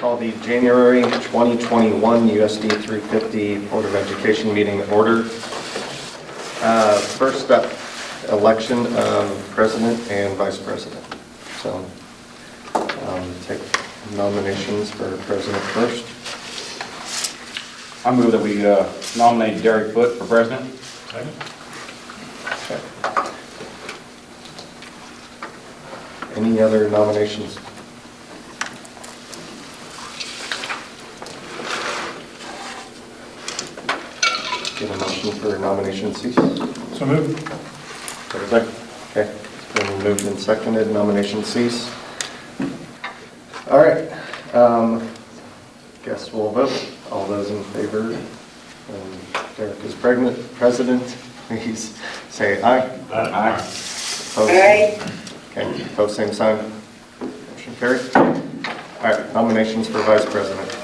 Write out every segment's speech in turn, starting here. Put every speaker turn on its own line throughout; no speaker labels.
Call the January 2021 USD 350 Board of Education meeting to order. First up, election of president and vice president. So take nominations for president first.
I move that we nominate Derek Foote for president.
Second.
Okay. Any other nominations? Get a motion for nomination cease.
So moved.
Second. Okay, it's been moved and seconded, nomination cease. All right, guess we'll vote. All those in favor, Derek is president, please say aye.
Aye.
Opposed?
Aye.
Okay, opposed, same sign. Motion carried. All right, nominations for vice president.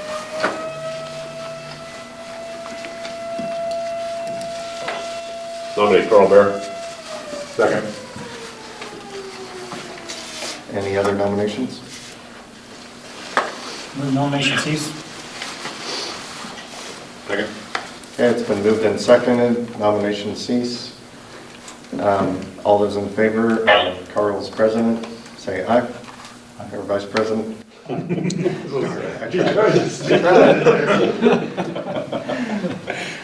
Nominate Carl Bear.
Second.
Any other nominations?
Move nomination cease.
Second.
Okay, it's been moved and seconded, nomination cease. All those in favor of Carl as president, say aye. Or vice president.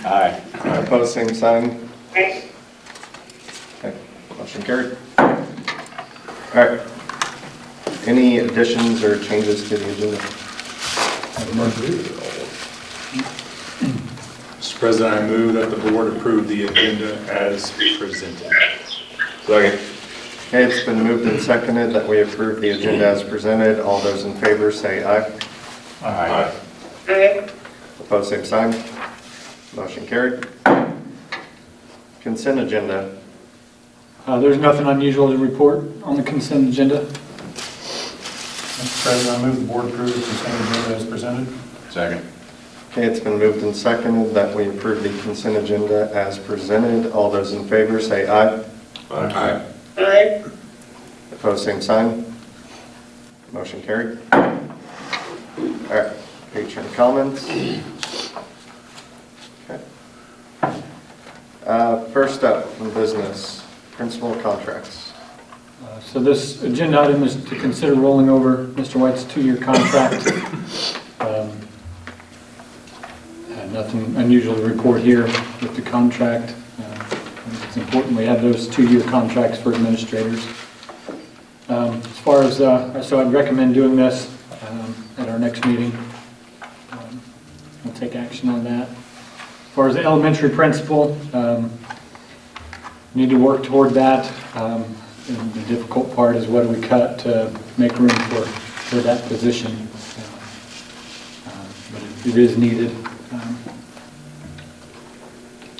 Aye.
Opposed, same sign.
Aye.
Okay, motion carried. All right. Any additions or changes to the agenda?
Mr. President, I move that the board approve the agenda as presented.
Second.
Okay, it's been moved and seconded that we approve the agenda as presented. All those in favor say aye.
Aye.
Aye.
Opposed, same sign. Motion carried. Consent agenda.
There's nothing unusual to report on the consent agenda.
Mr. President, I move the board approve the consent agenda as presented.
Second.
Okay, it's been moved and seconded that we approve the consent agenda as presented. All those in favor say aye.
Aye.
Aye.
Opposed, same sign. Motion carried. All right, patron comments. Okay. First up, in business, principal contracts.
So this agenda item is to consider rolling over Mr. White's 2-year contract. Nothing unusual to report here with the contract. I think it's important we have those 2-year contracts for administrators. As far as, so I'd recommend doing this at our next meeting. We'll take action on that. As far as the elementary principal, need to work toward that. And the difficult part is what do we cut to make room for that position. But it is needed.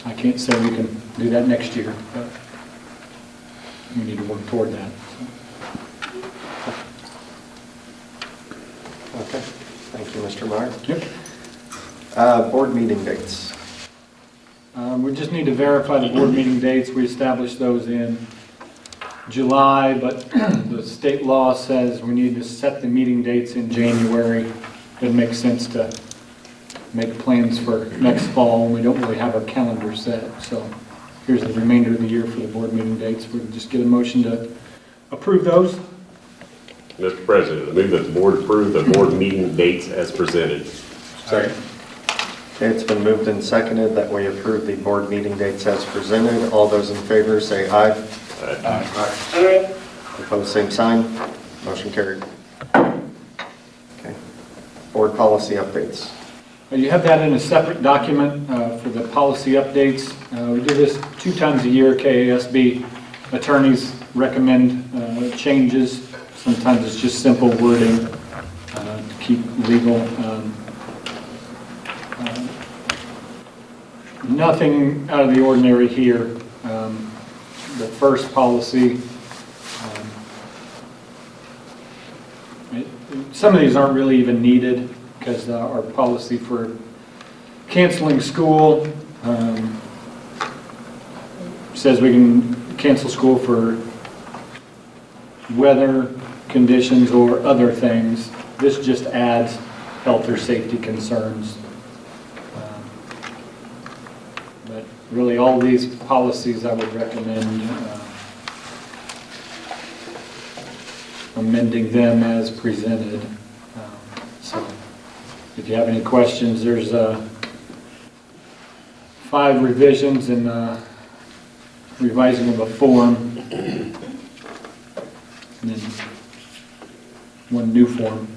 I can't say we can do that next year, but we need to work toward that.
Okay, thank you, Mr. Meyer.
Yep.
Board meeting dates.
We just need to verify the board meeting dates. We established those in July, but the state law says we need to set the meeting dates in January. It makes sense to make plans for next fall, and we don't really have our calendar set. So here's the remainder of the year for the board meeting dates. We'll just get a motion to approve those.
Mr. President, I move that the board approve the board meeting dates as presented.
Second.
Okay, it's been moved and seconded that we approve the board meeting dates as presented. All those in favor say aye.
Aye.
Opposed, same sign. Motion carried. Okay. Board policy updates.
You have that in a separate document for the policy updates. We do this 2 times a year. KASB attorneys recommend changes. Sometimes it's just simple wording to keep legal. Nothing out of the ordinary here. The first policy, some of these aren't really even needed, because our policy for canceling school says we can cancel school for weather conditions or other things. This just adds health or safety concerns. But really, all these policies, I would recommend amending them as presented. So if you have any questions, there's 5 revisions and revising of a form, and then 1 new form.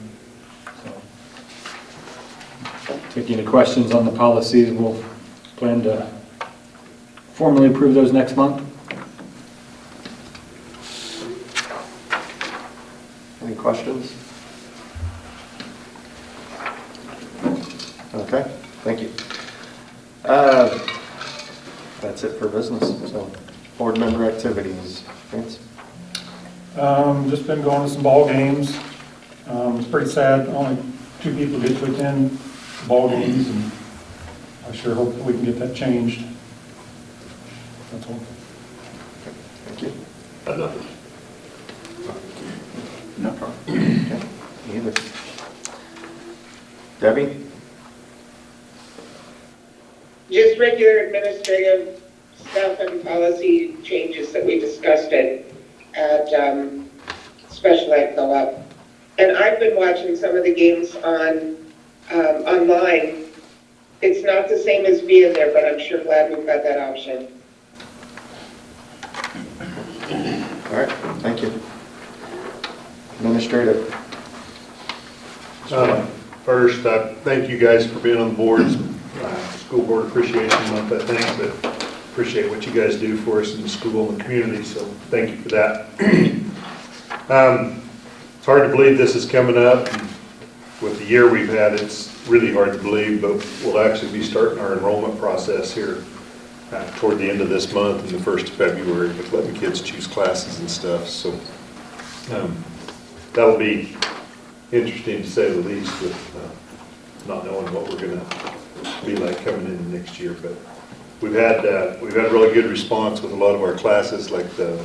So, take any questions on the policies. We'll plan to formally approve those next month.
Any questions? Okay, thank you. That's it for business, so board member activities. Vince?
Just been going to some ball games. It's pretty sad, only 2 people get to attend ball games, and I sure hope that we can get that changed. That's all.
Thank you.
Nothing.
No problem.
Okay, either. Debbie?
Just regular administrative stuff and policy changes that we discussed at Special Ed Co-op. And I've been watching some of the games on online. It's not the same as being there, but I'm sure glad we've got that option.
All right, thank you. Administrative.
First, thank you guys for being on the boards. School Board Appreciation Month, I think, but appreciate what you guys do for us in the school and the community, so thank you for that. It's hard to believe this is coming up. With the year we've had, it's really hard to believe, but we'll actually be starting our enrollment process here toward the end of this month and the 1st of February with letting kids choose classes and stuff, so that'll be interesting to say the least, with not knowing what we're going to be like coming in next year. But we've had really good response with a lot of our classes, like the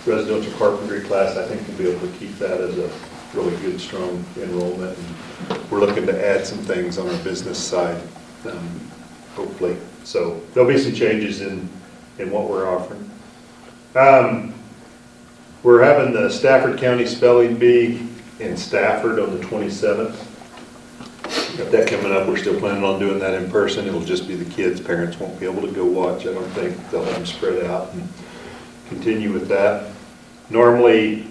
residential carpentry class. I think we'll be able to keep that as a really good, strong enrollment. And we're looking to add some things on our business side, hopefully. So there'll be some changes in what we're offering. We're having the Stafford County Spelling Bee in Stafford on the 27th. Got that coming up. We're still planning on doing that in person. It'll just be the kids. Parents won't be able to go watch. I don't think they'll have them spread out and continue with that. Normally,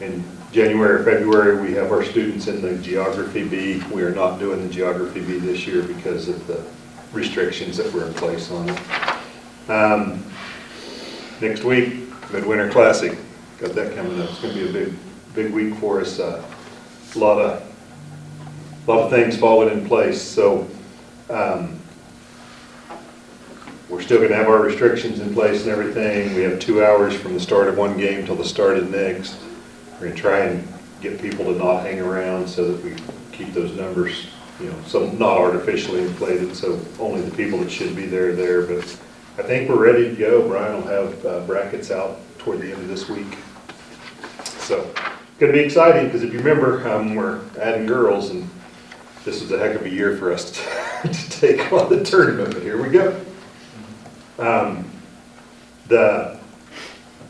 in January or February, we have our students in the Geography Bee. We are not doing the Geography Bee this year because of the restrictions that were in place on it. Next week, Midwinter Classic. Got that coming up. It's going to be a big week for us. A lot of things falling in place. So we're still going to have our restrictions in place and everything. We have 2 hours from the start of one game till the start of the next. We're going to try and get people to not hang around so that we keep those numbers, so not artificially inflated, so only the people that should be there are there. But I think we're ready to go. Brian will have brackets out toward the end of this week. So it's going to be exciting because if you remember, we're adding girls, and this was a heck of a year for us to take on the tournament, but here we go. The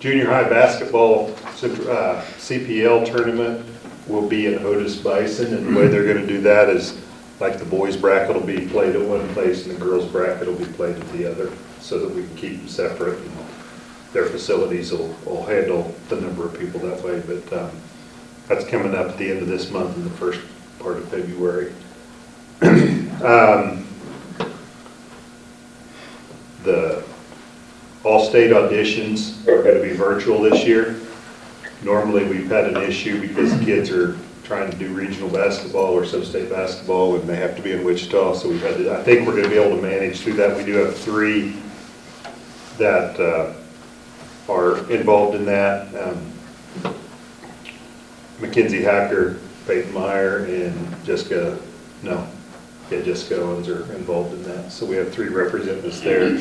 junior high basketball CPL tournament will be in Otis Bison, and the way they're going to do that is, like, the boys bracket will be played at one place and the girls bracket will be played at the other, so that we can keep them separate. And their facilities will handle the number of people that way, but that's coming up at the end of this month and the first part of February. The all-state auditions are going to be virtual this year. Normally we've had an issue because kids are trying to do regional basketball or sub-state basketball and they have to be in Wichita, so we've had to, I think we're going to be able to manage through that. We do have 3 that are involved in that. Mackenzie Hacker, Peyton Meyer, and Jessica Owens are involved in that. So we have 3 representatives there.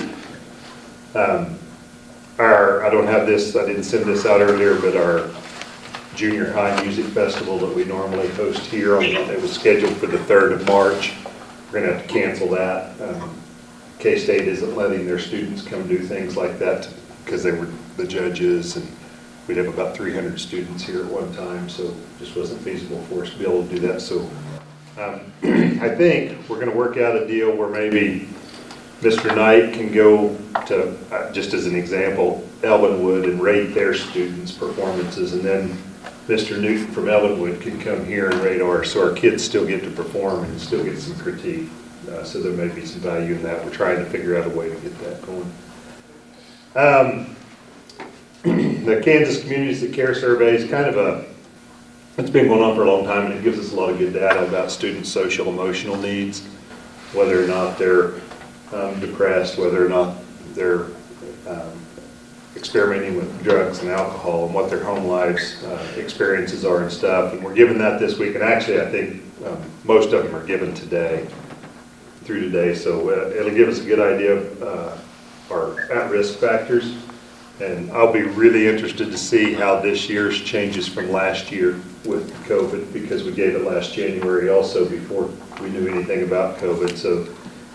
I don't have this, I didn't send this out earlier, but our junior high music festival that we normally host here. It was scheduled for the 3rd of March. We're going to have to cancel that. K-State isn't letting their students come do things like that because they were the judges, and we'd have about 300 students here at one time, so it just wasn't feasible for us to be able to do that. So I think we're going to work out a deal where maybe Mr. Knight can go to, just as an example, Ellenwood and rate their students' performances, and then Mr. Newton from Ellenwood can come here and rate ours, so our kids still get to perform and still get some critique. So there may be some value in that. We're trying to figure out a way to get that going. The Kansas Communities That Care Survey is kind of it's been going on for a long time, and it gives us a lot of good data about students' social emotional needs, whether or not they're depressed, whether or not they're experimenting with drugs and alcohol, and what their home lives experiences are and stuff. And we're given that this week, and actually I think most of them are given through today, so it'll give us a good idea of our at-risk factors. And I'll be really interested to see how this year's changes from last year with COVID, because we gave it last January also before we knew anything about COVID. So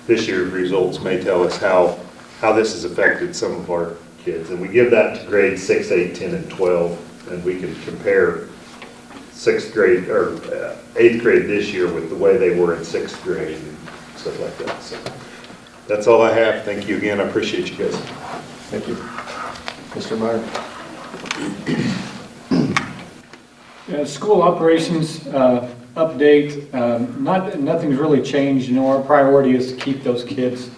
this year's results may tell us how this has affected some of our kids. And we give that to grades 6, 8, 10, and 12, and we can compare 6th grade or 8th grade this year with the way they were in 6th grade and stuff like that. So that's all I have. Thank you again. I appreciate you guys.
Thank you. Mr. Meyer?
School operations update, nothing's really changed. You know, our priority is to keep those kids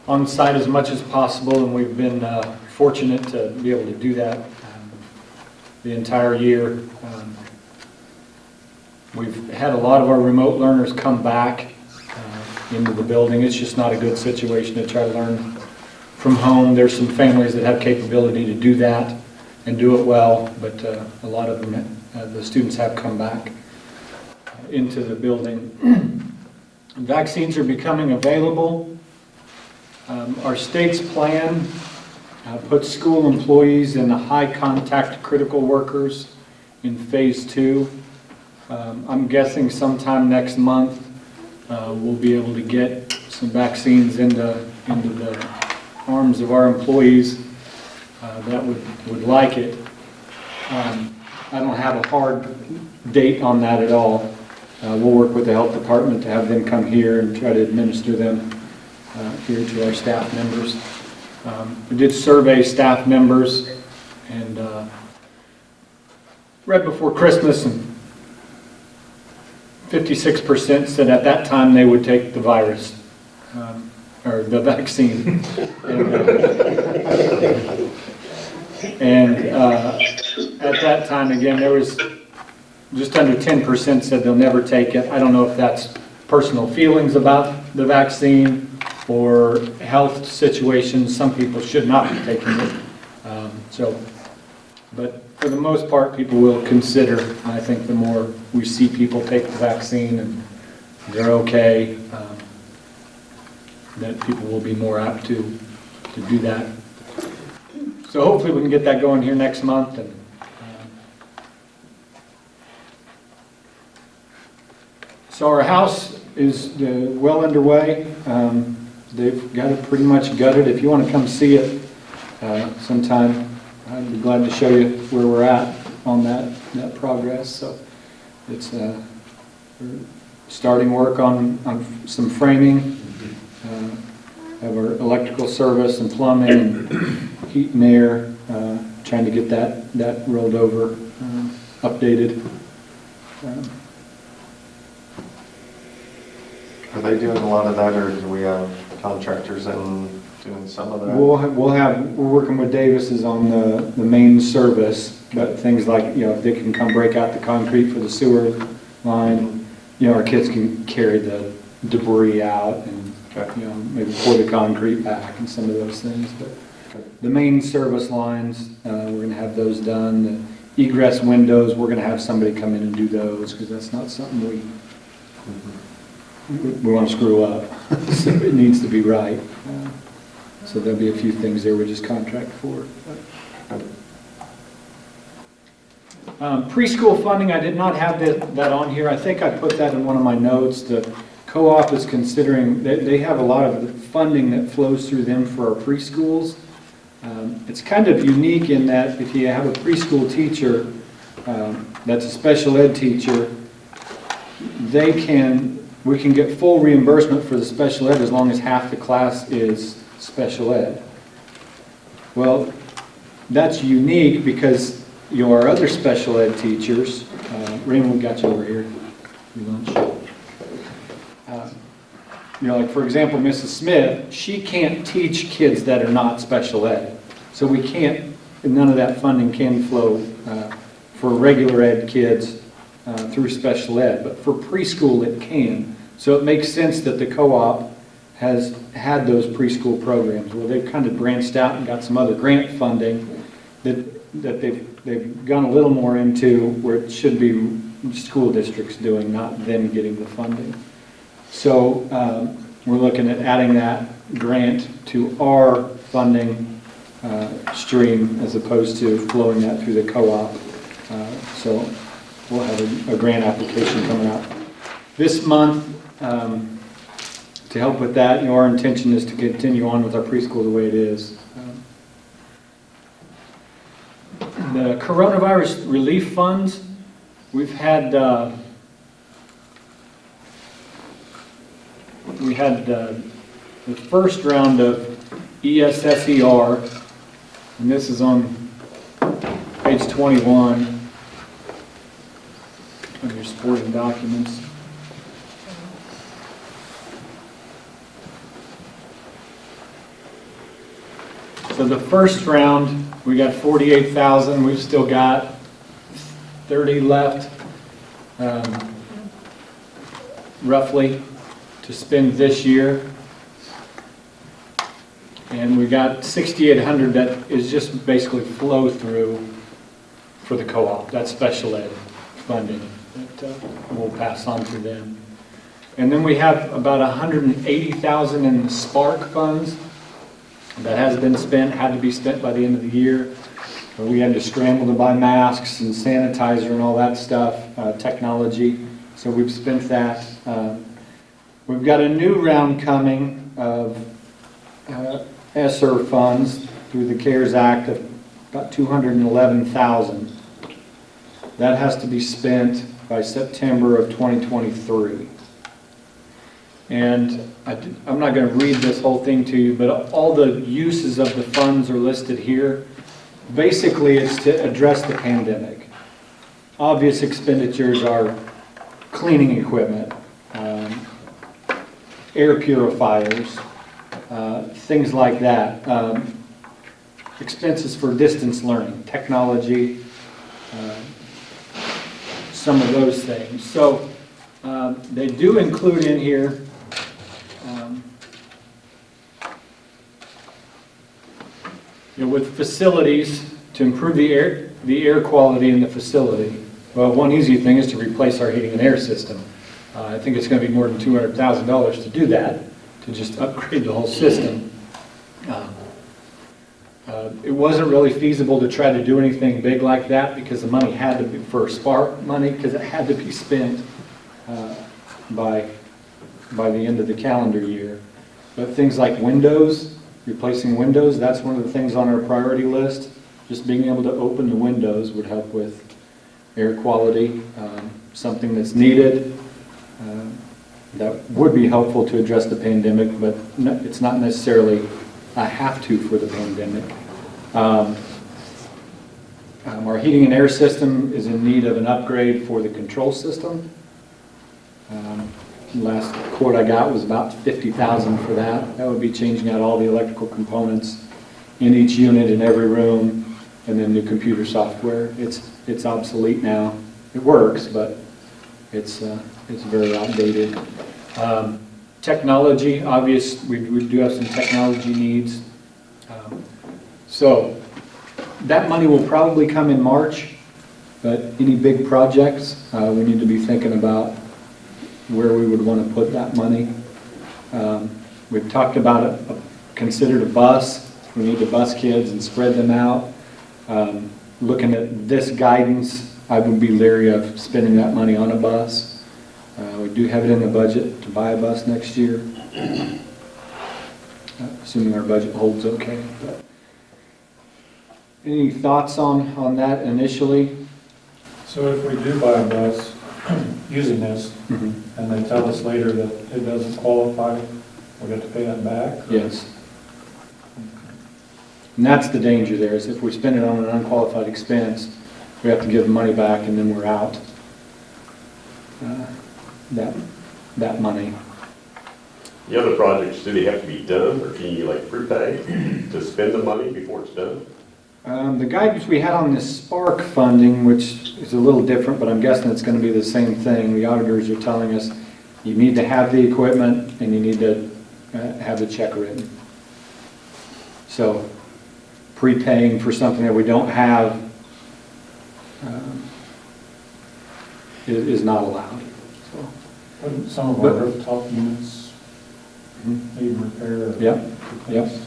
on site as much as possible, and we've been fortunate to be able to do that the entire year. We've had a lot of our remote learners come back into the building. It's just not a good situation to try to learn from home. There's some families that have capability to do that and do it well, but a lot of them, the students have come back into the building. Vaccines are becoming available. Our state's plan puts school employees and the high contact critical workers in phase 2. I'm guessing sometime next month we'll be able to get some vaccines into the arms of our employees that would like it. I don't have a hard date on that at all. We'll work with the health department to have them come here and try to administer them here to our staff members. We did survey staff members, and right before Christmas, and 56% said at that time they would take the virus. Or the vaccine. And at that time, again, there was just under 10% said they'll never take it. I don't know if that's personal feelings about the vaccine or health situations. Some people should not be taking it. But for the most part, people will consider. And I think the more we see people take the vaccine and they're okay, that people will be more apt to do that. So hopefully we can get that going here next month. And so our house is well underway. They've got it pretty much gutted. If you want to come see it sometime, I'd be glad to show you where we're at on that progress. So it's we're starting work on some framing. Have our electrical service and plumbing and heat and air, trying to get that rolled over, updated.
Are they doing a lot of that, or do we have contractors in doing some of that?
We're working with Davis's on the main service, but things like, if they can come break out the concrete for the sewer line, our kids can carry the debris out and maybe pour the concrete back and some of those things. But the main service lines, we're going to have those done. The egress windows, we're going to have somebody come in and do those, because that's not something we want to screw up. So it needs to be right. So there'll be a few things there we just contract for. Preschool funding, I did not have that on here. I think I put that in one of my notes. The co-op is considering, they have a lot of funding that flows through them for our preschools. It's kind of unique in that if you have a preschool teacher that's a special ed teacher, we can get full reimbursement for the special ed as long as half the class is special ed. Well, that's unique because your other special ed teachers, Raymond, we got you over here, your lunch. Like for example, Mrs. Smith, she can't teach kids that are not special ed. So we can't, none of that funding can flow for regular ed kids through special ed, but for preschool it can. So it makes sense that the co-op has had those preschool programs. Well, they've kind of branched out and got some other grant funding that they've gone a little more into where it should be school districts doing, not them getting the funding. So we're looking at adding that grant to our funding stream as opposed to flowing that through the co-op. So we'll have a grant application coming out this month to help with that. Our intention is to continue on with our preschool the way it is. The coronavirus relief funds, we've had the first round of ESSER, and this is on page 21 of your supporting documents. So the first round, we got 48,000. We've still got 30 left, roughly, to spend this year. And we got 6,800 that is just basically flow through for the co-op. That's special ed funding that we'll pass on to them. And then we have about 180,000 in the Spark funds that has been spent, had to be spent by the end of the year. We had to scramble to buy masks and sanitizer and all that stuff, technology. So we've spent that. We've got a new round coming of ESSER funds through the CARES Act of about 211,000. That has to be spent by September of 2023. And I'm not going to read this whole thing to you, but all the uses of the funds are listed here. Basically, it's to address the pandemic. Obvious expenditures are cleaning equipment, air purifiers, things like that. Expenses for distance learning, technology, some of those things. So they do include in here with facilities to improve the air quality in the facility. Well, one easy thing is to replace our heating and air system. I think it's going to be more than $200,000 to do that, to just upgrade the whole system. It wasn't really feasible to try to do anything big like that because the money had to be for Spark money, because it had to be spent by the end of the calendar year. But things like windows, replacing windows, that's one of the things on our priority list. Just being able to open the windows would help with air quality, something that's needed. That would be helpful to address the pandemic, but it's not necessarily a have-to for the pandemic. Our heating and air system is in need of an upgrade for the control system. Last quote I got was about $50,000 for that. That would be changing out all the electrical components in each unit in every room, and then new computer software. It's obsolete now. It works, but it's very outdated. Technology, obvious, we do have some technology needs. So that money will probably come in March, but any big projects, we need to be thinking about where we would want to put that money. We've talked about considered a bus. We need to bus kids and spread them out. Looking at this guidance I would be leery of spending that money on a bus. We do have it in the budget to buy a bus next year, assuming our budget holds okay. But any thoughts on that initially?
So if we do buy a bus using this, and they tell us later that it doesn't qualify, we have to pay that back?
Yes. And that's the danger there, is if we spend it on an unqualified expense, we have to give the money back and then we're out that money.
The other projects, do they have to be done, or can you like prepay to spend the money before it's done?
The guidance we had on this Spark funding, which is a little different, but I'm guessing it's going to be the same thing. The auditors are telling us you need to have the equipment and you need to have the check written. So prepaying for something that we don't have is not allowed. So,
Wouldn't some of our rooftop units need repair? or
Yep, yep.
replace?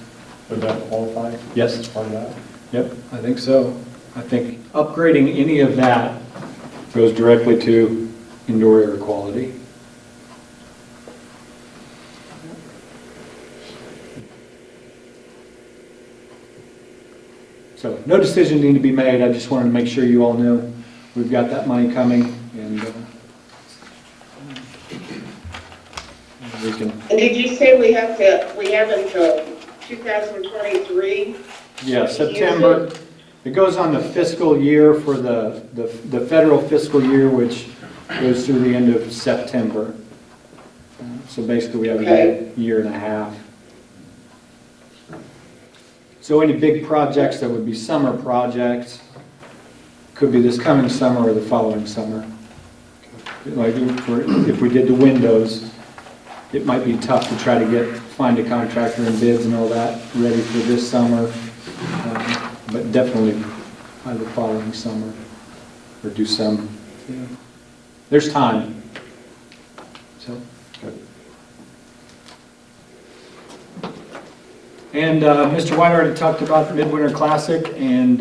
Would that qualify
Yes.
as part of that?
Yep, I think so. I think upgrading any of that goes directly to indoor air quality. So no decision need to be made. I just wanted to make sure you all knew we've got that money coming and we can.
And did you say we have until 2023?
Yeah, September. It goes on the fiscal year for the federal fiscal year, which goes through the end of September. So basically, we have a year and a half. So any big projects that would be summer projects could be this coming summer or the following summer. Like if we did the windows, it might be tough to try to find a contractor and bids and all that ready for this summer, but definitely by the following summer or do some. There's time. So. And Mr. White already talked about the Midwinter Classic and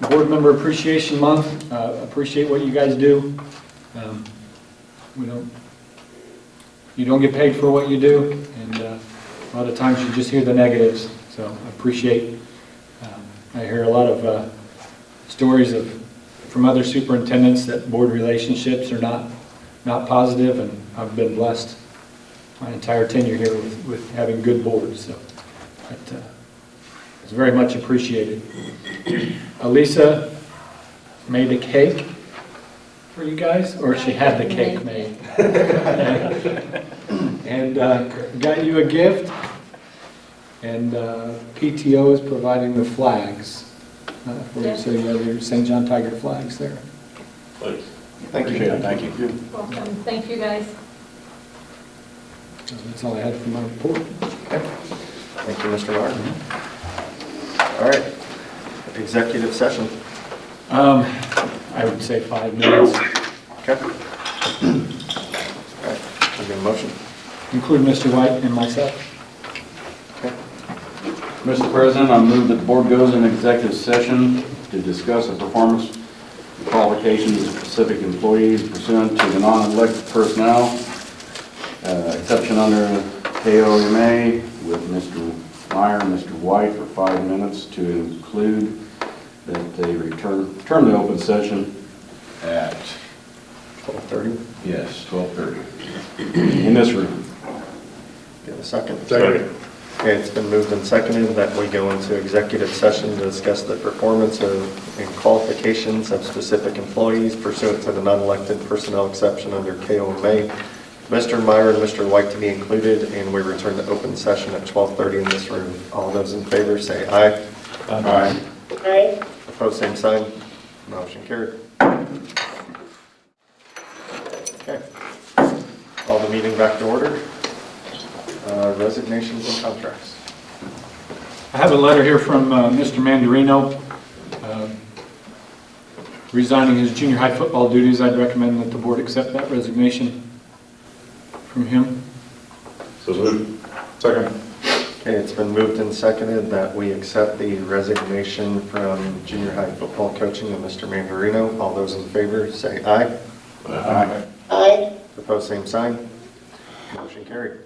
Board Member Appreciation Month. Appreciate what you guys do. You don't get paid for what you do, and a lot of times you just hear the negatives. So I appreciate. I hear a lot of stories from other superintendents that board relationships are not positive, and I've been blessed my entire tenure here with having good boards. So it's very much appreciated. Elisa made a cake for you guys, or she had the cake made. And got you a gift, and PTO is providing the flags for you, so you have your St. John Tiger flags there.
Thanks.
Thank you.
Appreciate it, thank you.
Welcome. Thank you, guys.
So that's all I had for my report.
Okay. Thank you, Mr. Martin. All right, executive session.
I would say 5 minutes,
Okay. All right, we get a motion.
including Mr. White and myself.
Okay.
Mr. President, I move that the board goes in executive session to discuss the performance and qualifications of specific employees pursuant to the non-elected personnel, exception under KOMA with Mr. Meyer and Mr. White for 5 minutes to include that they return the open session at
12:30.
Yes, 12:30 in this room.
Get a second?
Second.
Okay, it's been moved and seconded that we go into executive session to discuss the performance and qualifications of specific employees pursuant to the non-elected personnel exception under KOMA. Mr. Meyer and Mr. White to be included, and we return to open session at 12:30 in this room. All those in favor say aye.
Aye.
Aye.
Opposed, same sign. Motion carried. Okay. Call the meeting back to order. Resignations and contracts.
I have a letter here from Mr. Mandarino resigning his junior high football duties. I'd recommend that the board accept that resignation from him.
So moved.
Second.
Okay, it's been moved and seconded that we accept the resignation from junior high football coaching of Mr. Mandarino. All those in favor, say aye.
Aye.
Aye.
Opposed, same sign. Motion carried.